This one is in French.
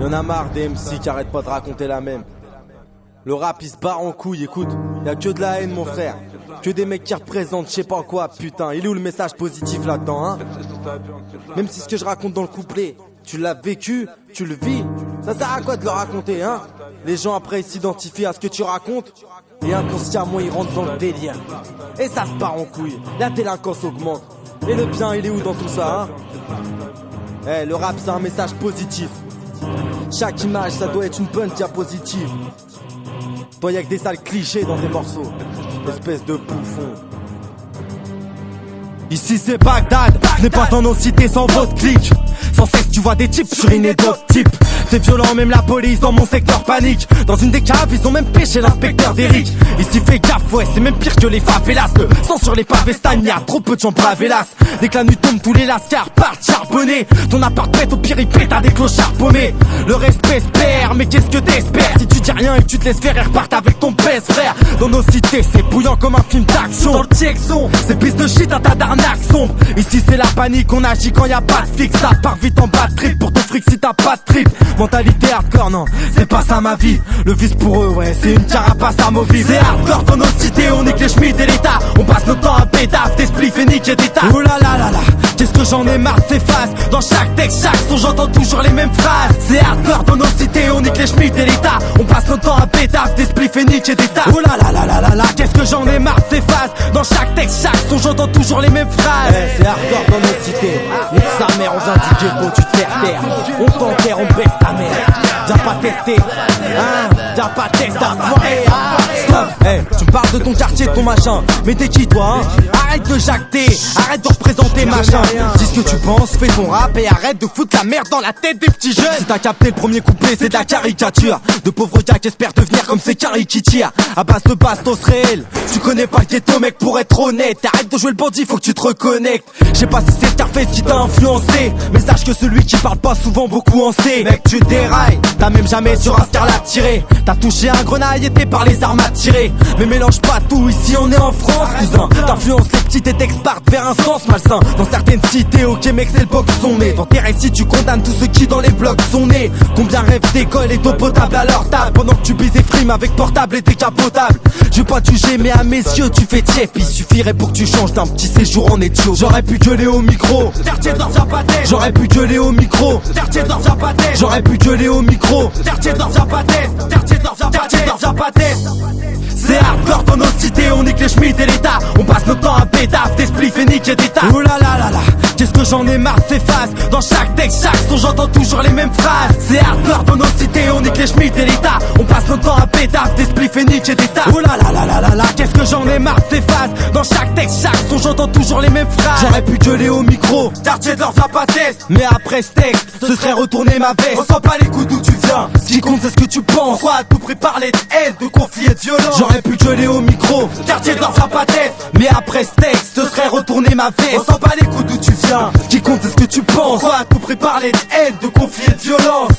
Y'en a marre des MC qui arrêtent pas de raconter la même. Le rap il se barre en couille, écoute, y'a que de la haine mon frère. Que des mecs qui représentent je sais pas quoi, putain. Il est où le message positif là-dedans, hein? Même si ce que je raconte dans le couplet, tu l'as vécu, tu le vis, ça sert à quoi de le raconter, hein? Les gens après ils s'identifient à ce que tu racontes et inconsciemment ils rentrent dans le délire. Et ça se part en couille, la délinquance augmente. Et le bien il est où dans tout ça, hein? Le rap c'est un message positif. Chaque image ça doit être une bonne diapositive. Toi y'a que des sales clichés dans tes morceaux, espèce de bouffon. Ici c'est Bagdad, je n'ai pas tendance cité sans votre clic. Sans cesse tu vois des types suriner d'autres types. C'est violent, même la police dans mon secteur panique. Dans une des caves ils ont même pêché l'inspecteur d'Eric. Ici fais gaffe, ouais c'est même pire que les favelas. Le sang sur les pavés stagne, y'a trop peu de gens braves hélas. Dès que la nuit tombe tous les lascars partent charbonner. Ton appart pète, au pire il pète à des clochards paumés. Le respect se perd, mais qu'est-ce que t'espères? Si tu dis rien et que tu te laisses faire, ils repartent avec ton best frère. Dans nos cités c'est bouillant comme un film d'action. Dans le Texon, c'est piste de shit, un tas d'arnaques sombre. Ici c'est la panique, on agit quand y a pas de fixe. Ça part vite en bas de trip pour ton fric si t'as pas de trip. Mentalité hardcore, non, c'est pas ça ma vie. Le vice pour eux, ouais, c'est une carapace amovible. C'est hardcore dans nos cités, on nique les schmitt et l'état. On passe notre temps à pétaf, d'esprit fait niquer des tas. Oh là là là là, qu'est-ce que j'en ai marre de ces phases. Dans chaque texte, chaque son, j'entends toujours les mêmes phrases. C'est hardcore dans nos cités, on nique les schmitt et l'état. On passe notre temps à pétaf, d'esprit fait niquer des tas. Oh là là là là là là, qu'est-ce que j'en ai marre de ces phases. Dans chaque texte, chaque son, j'entends toujours les mêmes phrases. C'est hardcore dans nos cités, nique sa mère, on vient du ghetto, tu te terre terre. On t'enterre, on baisse ta mère. Viens pas tester, hein, viens pas tester à soirée, hein. Stop, tu me parles de ton quartier, de ton machin. Mais t'es qui toi, hein? Arrête de jacter, arrête de représenter machin. Dis ce que tu penses, fais ton rap et arrête de foutre la merde dans la tête des petits jeunes. Si t'as capté le premier couplet, c'est de la caricature. De pauvres gars qui espèrent devenir comme ces caries qui tirent à base de bastos réels. Tu connais pas le ghetto mec pour être honnête. Arrête de jouer le bandit, faut que tu te reconnectes. Je sais pas si c'est Scarface qui t'a influencé, mais sache que celui qui parle pas souvent beaucoup en sait. Mec tu dérailles, t'as même jamais sur un scarlat tiré. T'as touché un grenaille et t'es par les armes à tirer. Mais mélange pas tout, ici on est en France cousin. T'influences les petites et t'expartes vers un sens malsain. Dans certaines cités, ok mec c'est le box son nez. Dans tes récits tu condamnes tous ceux qui dans les blocs sont nés. Combien rêvent d'école et d'eau potable à leur table, pendant que tu bises et frimes avec portable et décapotable. Je veux pas te juger mais à mes yeux tu fais tiep. Il suffirait pour que tu changes d'un petit séjour en éthiopie. J'aurais pu gueuler au micro, quartier d'Orjapaté. J'aurais pu gueuler au micro, quartier d'Orjapaté. J'aurais pu gueuler au micro, quartier d'Orjapaté. Quartier d'Orjapaté. C'est hardcore dans nos cités, on nique les schmitt et l'état. On passe notre temps à pétaf, d'esprit fait niquer des tas. Oh là là là là, qu'est-ce que j'en ai marre de ces phases. Dans chaque texte, chaque son, j'entends toujours les mêmes phrases. C'est hardcore dans nos cités, on nique les schmitt et l'état. On passe notre temps à pétaf, d'esprit fait niquer des tas. Oh là là là là là là, qu'est-ce que j'en ai marre de ces phases. Dans chaque texte, chaque son, j'entends toujours les mêmes phrases. J'aurais pu gueuler au micro, quartier d'Orjapaté. Mais après ce texte, ce serait retourner ma veste. Ressens pas les coups d'où tu viens, ce qui compte c'est ce que tu penses. Quoi à tout prix parler de haine, de conflit et de violence. J'aurais pu gueuler au micro, quartier d'Orjapaté. Mais après ce texte, ce serait retourner ma veste. Ressens pas les coups d'où tu viens, ce qui compte c'est ce que tu penses. Quoi à tout prix parler de haine, de conflit et de violence.